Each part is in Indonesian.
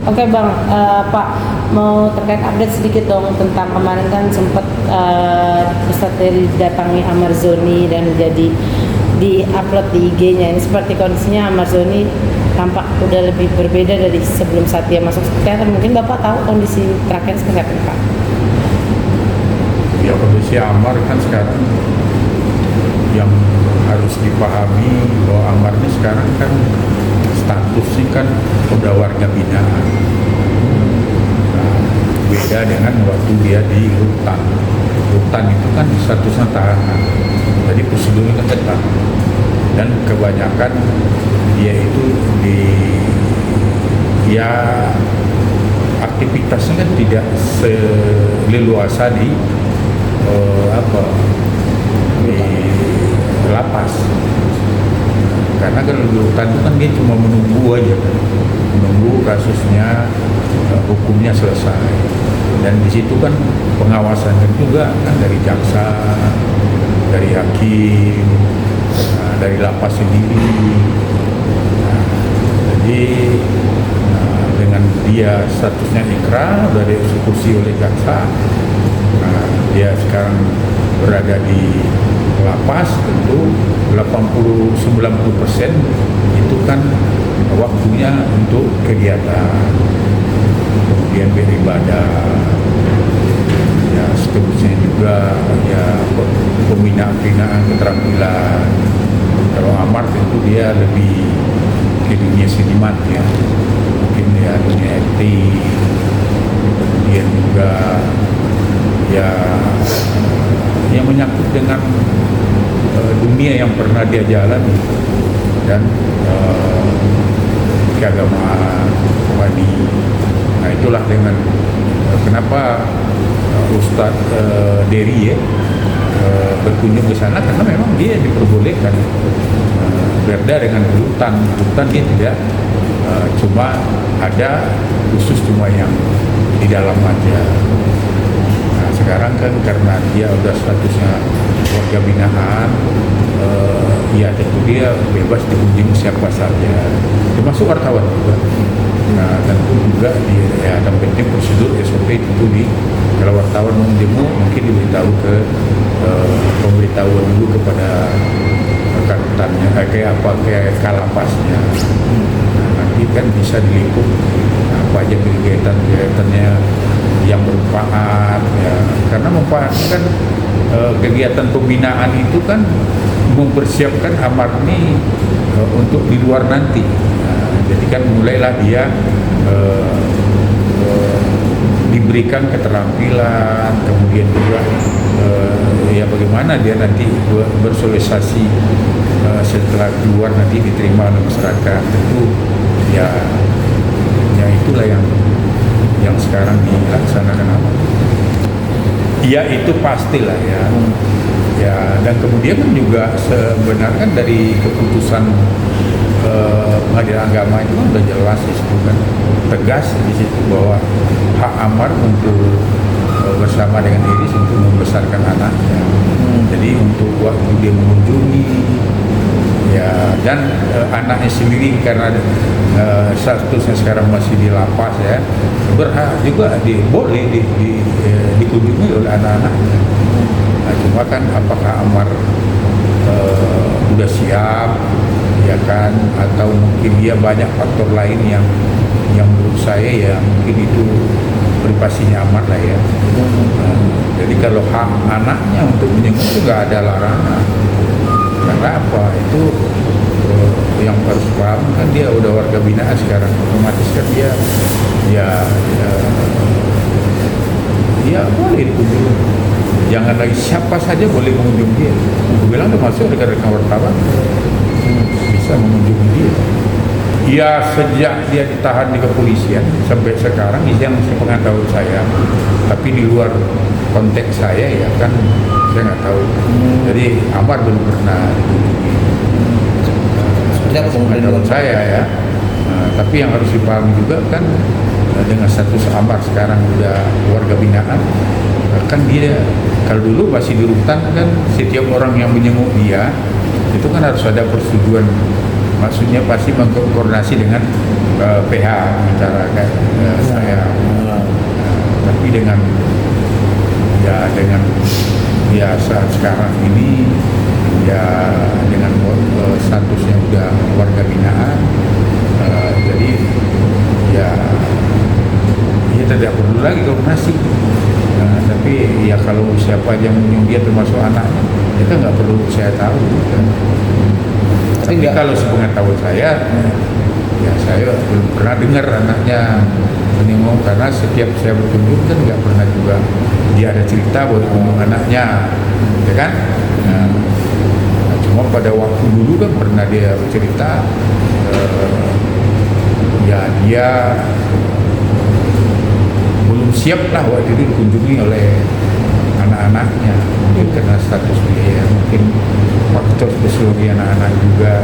Oke Bang, Pak mau terkait update sedikit dong tentang kemarin kan sempat Ustadz Dery datangi Amar Zoni dan jadi di upload di IG-nya. Ini seperti kondisinya Amar Zoni tampak udah lebih berbeda dari sebelum saat dia masuk teater. Mungkin Bapak tahu kondisi terakhir seperti apa Pak? Ya, kondisi Amar kan sekarang yang harus dipahami bahwa Amar ini sekarang kan statusnya kan udah warga binaan. Nah, beda dengan waktu dia di rutan. Rutan itu kan statusnya tahanan, jadi prosedurnya kan ketat. Dan kebanyakan dia itu ya aktivitasnya kan tidak seleluasa di di lapas. Karena kalau di rutan itu kan dia cuma menunggu aja, menunggu kasusnya hukumnya selesai. Dan di situ kan pengawasannya juga kan dari jaksa, dari hakim, dari lapas sendiri. Jadi dengan dia statusnya ikrar udah dieksekusi oleh jaksa, dia sekarang berada di lapas, tentu 80-90% itu kan waktunya untuk kegiatan, kemudian beribadah, ya seterusnya juga ya pembinaan keterampilan. Kalau Amar tentu dia lebih ke dunia seniman ya, mungkin ya dunia acting, kemudian juga ya yang menyangkut dengan dunia yang pernah dia jalani dan keagamaan rohani. Nah itulah dengan kenapa Ustadz Dery berkunjung ke sana, karena memang dia diperbolehkan berbeda dengan rutan. Rutan dia tidak cuma ada khusus cuma yang di dalam aja. Sekarang kan karena dia udah statusnya warga binaan, ya tentu dia bebas dikunjungi siapa saja, termasuk wartawan juga. Nah tentu juga ya ada penting prosedur SOP itu kalau wartawan mau demo mungkin diberitahu ke pemberitahuan dulu kepada rekan-rekannya kayak kalapasnya. Nah, nanti kan bisa diliput apa aja kegiatannya yang bermanfaat ya, karena manfaatnya kan kegiatan pembinaan itu kan mempersiapkan Amar ini untuk di luar nanti. Jadi kan mulailah dia diberikan keterampilan, kemudian juga ya bagaimana dia nanti bersosialisasi setelah keluar nanti diterima oleh masyarakat. Tentu ya itulah yang sekarang dilaksanakan Amar. Ya itu pastilah ya. Ya dan kemudian kan juga sebenarnya dari keputusan pengadilan agama itu kan udah jelas di situ kan, tegas di situ bahwa hak Amar untuk bersama dengan Iris untuk membesarkan anaknya. Jadi untuk waktu dia mengunjungi ya, dan anaknya sendiri karena statusnya sekarang masih di lapas ya, berhak juga boleh dikunjungi oleh anak-anaknya. Nah, cuma kan apakah Amar udah siap ya kan, atau mungkin dia banyak faktor lain yang menurut saya ya mungkin itu privasinya Amar lah ya. Jadi kalau hak anaknya untuk menjenguk itu nggak ada larangan. Karena apa? Itu yang harus paham kan dia udah warga binaan sekarang, otomatis kan dia boleh dikunjungi. Jangan lagi siapa saja boleh mengunjungi dia. Aku bilang termasuk rekan-rekan wartawan bisa mengunjungi dia. Ya sejak dia ditahan di kepolisian sampai sekarang ini yang sepengetahuan saya, tapi di luar konteks saya ya kan saya nggak tahu. Jadi Amar belum pernah dikunjungi. Seperti apa Sepengetahuan saya ya. Tapi yang harus dipahami juga kan dengan status Amar sekarang udah warga binaan, kan dia kalau dulu masih di rutan kan setiap orang yang menjenguk dia itu kan harus ada persetujuan, maksudnya pasti mengkoordinasi dengan PH bicarakan saya. Tapi dengan biasa sekarang ini ya dengan statusnya udah warga binaan, jadi ya tidak perlu lagi koordinasi. Tapi ya kalau siapa yang menyuruh dia termasuk anaknya, itu nggak perlu saya tahu. Tapi kalau sepengetahuan saya, ya saya belum pernah dengar anaknya menyinggung, karena setiap saya berkunjung kan nggak pernah juga dia ada cerita buat ngomong anaknya, ya kan? Nah, cuma pada waktu dulu kan pernah dia bercerita, ya dia belum siap lah waktu itu dikunjungi oleh anak-anaknya, mungkin karena status dia, mungkin faktor spesiologi anak-anak juga,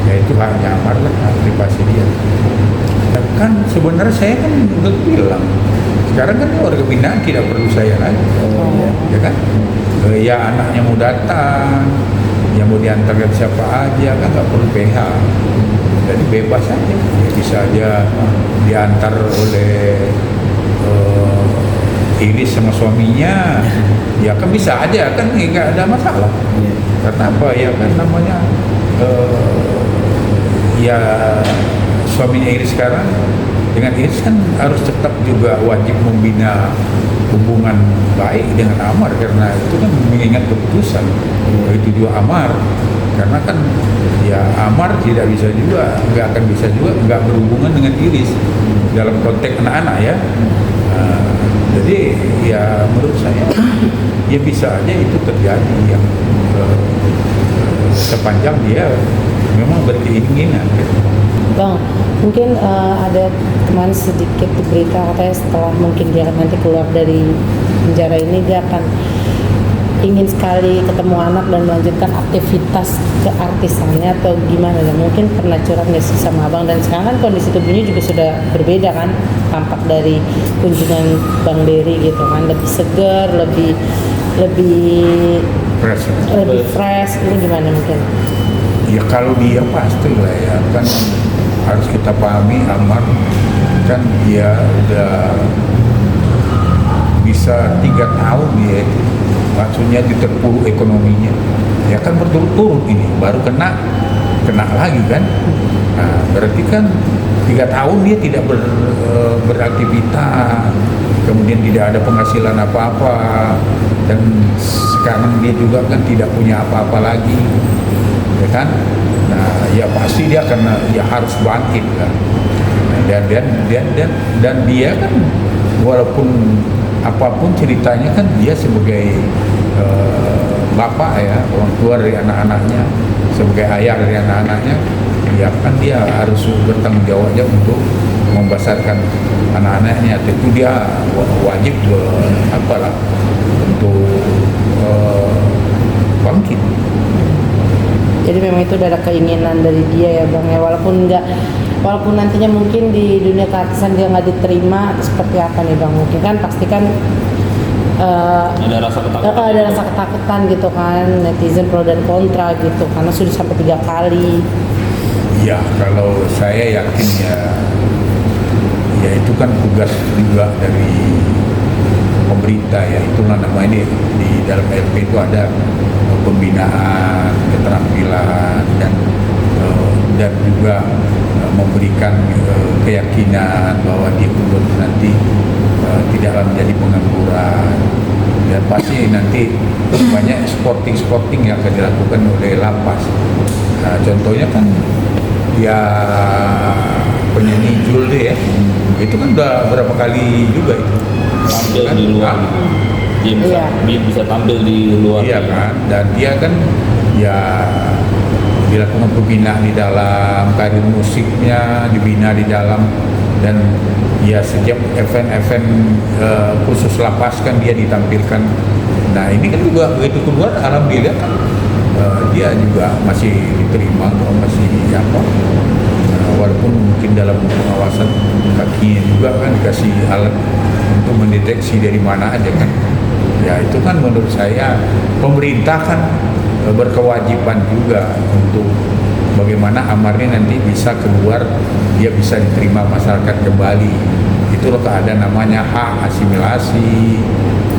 yaitu haknya Amar lah, hak privasi dia. Dan kan sebenarnya saya kan udah bilang, sekarang kan warga binaan tidak perlu saya lagi, ya kan? Ya anaknya mau datang, yang mau diantarkan siapa aja kan nggak perlu PH, jadi bebas aja, ya, bisa aja diantar oleh Iris sama suaminya, ya kan bisa aja kan, nggak ada masalah. Karena apa ya kan namanya ya suaminya Iris sekarang dengan Iris kan harus tetap juga wajib membina hubungan baik dengan Amar, karena itu kan mengingat keputusan. Begitu juga Amar, karena kan ya Amar tidak bisa juga, nggak akan bisa juga nggak berhubungan dengan Iris dalam konteks anak-anak ya. Jadi ya menurut saya ya bisa aja itu terjadi yang sepanjang dia memang berkeinginan. Bang, mungkin ada kemarin sedikit berita katanya setelah mungkin dia nanti keluar dari penjara ini dia akan ingin sekali ketemu anak dan melanjutkan aktivitas keartisannya atau gimana ya, mungkin pernah curhat nggak sih sama abang? Dan sekarang kan kondisi tubuhnya juga sudah berbeda kan, tampak dari kunjungan Bang Dery gitu kan, lebih segar, lebih fresh, ini gimana mungkin? Ya kalau dia pasti lah ya, kan harus kita pahami Amar kan dia udah bisa 3 tahun dia itu, maksudnya diterpuruk ekonominya, ya kan berturut-turut ini, baru kena lagi kan. Nah, berarti kan 3 tahun dia tidak beraktivitas, kemudian tidak ada penghasilan apa-apa, dan sekarang dia juga kan tidak punya apa-apa lagi, ya kan. Nah, ya pasti dia akan ya harus bangkit kan. Nah, dan dia kan walaupun apapun ceritanya kan dia sebagai bapak ya, orang tua dari anak-anaknya, sebagai ayah dari anak-anaknya, ya kan dia harus bertanggung jawabnya untuk membesarkan anak-anaknya. Tentu dia wajib untuk bangkit. Jadi memang itu udah ada keinginan dari dia ya Bang ya, walaupun nantinya mungkin di dunia keartisan dia nggak diterima atau seperti apa nih Bang, mungkin kan pasti kan ada rasa ketakutan. Ada rasa ketakutan gitu kan, netizen pro dan kontra gitu, karena sudah sampai 3 kali. Ya kalau saya yakin ya itu kan tugas juga dari pemerintah ya, itulah namanya di dalam LP itu ada pembinaan keterampilan dan juga memberikan keyakinan bahwa dia pun nanti tidaklah menjadi pengangguran, dan pasti nanti banyak sporting yang akan dilakukan oleh lapas. Nah, contohnya kan ya penyanyi Jul deh ya, itu kan udah berapa kali juga itu tampil di luar, dia bisa tampil di luar. Iya kan, dan dia kan ya dilakukan pembinaan di dalam, karir musiknya dibina di dalam, dan ya setiap event-event khusus lapas kan dia ditampilkan. Nah ini kan juga begitu keluar, alhamdulillah kan dia juga masih diterima, masih walaupun mungkin dalam pengawasan kakinya juga kan dikasih alat untuk mendeteksi dari mana aja kan. Ya itu kan menurut saya pemerintah kan berkewajiban juga untuk bagaimana amarnya nanti bisa keluar, dia bisa diterima masyarakat kembali. Itu loh keadaan namanya hak asimilasi,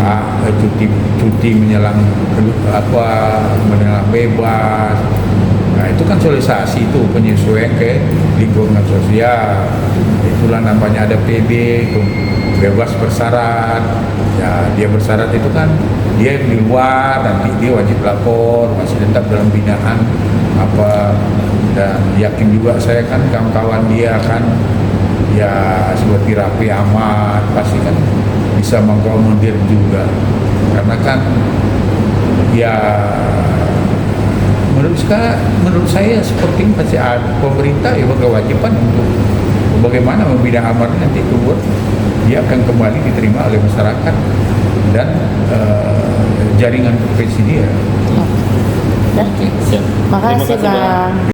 hak cuti menjelang menjelang bebas. Nah itu kan sosialisasi, itu penyesuaian ke lingkungan sosial. Itulah namanya ada PB, itu bebas bersyarat. Ya dia bersyarat itu kan dia di luar, nanti dia wajib lapor, masih tetap dalam binaan dan yakin juga saya kan kawan-kawan dia kan ya seperti Raffi Ahmad pasti kan bisa mengakomodir juga, karena kan ya menurut saya seperti pasti pemerintah ya berkewajiban untuk bagaimana membina amar nanti keluar, dia akan kembali diterima oleh masyarakat dan jaringan profesi dia. Dah. Siap. Makasih Terima kasih, Bang. Bang.